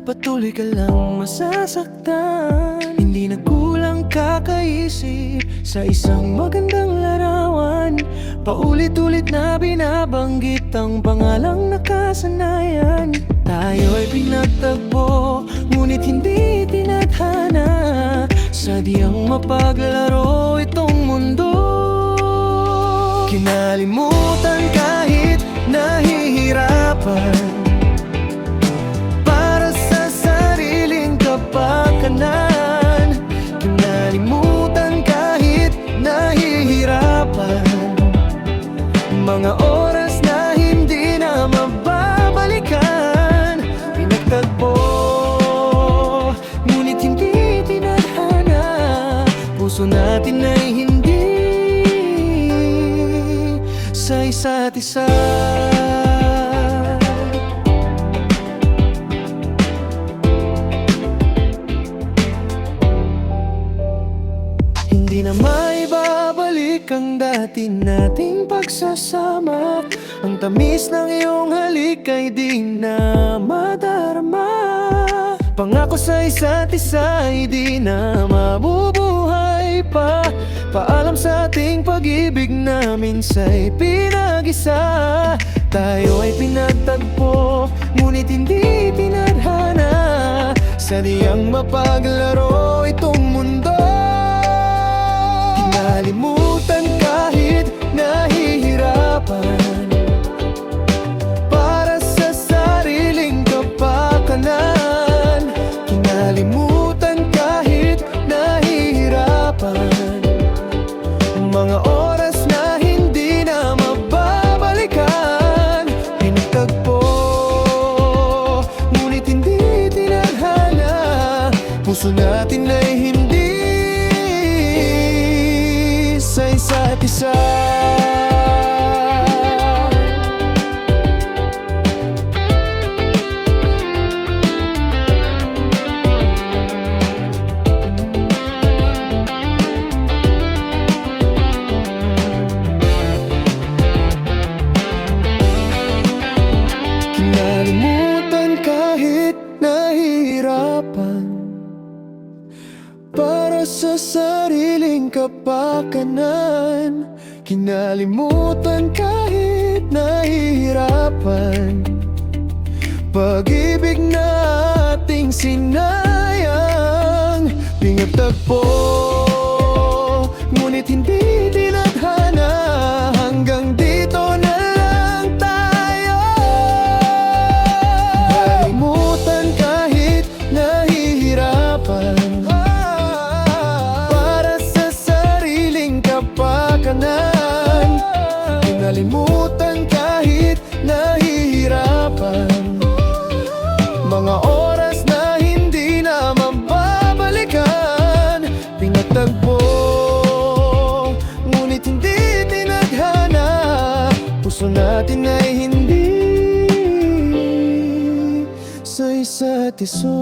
patuloy ka lang masasaktan. Hindi na kulang kakaisip sa isang magandang larawan. Paulit-ulit na binabanggit ang pangalang nakasanayan. Tayo'y pinagtagpo, ngunit hindi tinadhana. Sadyang mapaglaro itong mundo. Kinalimutan kahit nahihirapan, para sa sariling kapakanan. Kinalimutan kahit nahihirapan, mga oras na hindi na mababalikan. Pinagtagpo, ngunit hindi tinadhana. Puso natin ay hindi sa isa't isa. Hindi na maibabalik ang dati nating pagsasama. Ang tamis ng iyong halik ay di na madarama. Pangako sa isa't isa ay di na mabubuhay pa. Paalam sa ating pag-ibig na minsa'y pinag-isa. Tayo ay pinagtagpo, ngunit hindi tinadhana. Sadyang mapaglaro itong mundo. Kinalimutan kahit nahihirapan, para sa sariling kapakanan. Kinalimutan kahit nahihirapan, mga oras na hindi na mababalikan. Pinagtagpo, ngunit hindi tinadhana. Puso natin ay hindi sa isa't isa. Kinalimutan kahit nahihirapan, para sa sariling kapakanan. Kinalimutan kahit nahihirapan, pag-ibig na ating sinayang. Pinagtagpo, ngunit hindi tinadhana. Hanggang dito na lang tayo. Kalimutan kahit nahihirapan, para sa sariling kapakanan. Kinalimutan kahit nahihirapan, mga oras na hindi na mababalikan. Pinagtagpo, ngunit hindi tinadhana. Puso natin ay hindi sa isa't isa.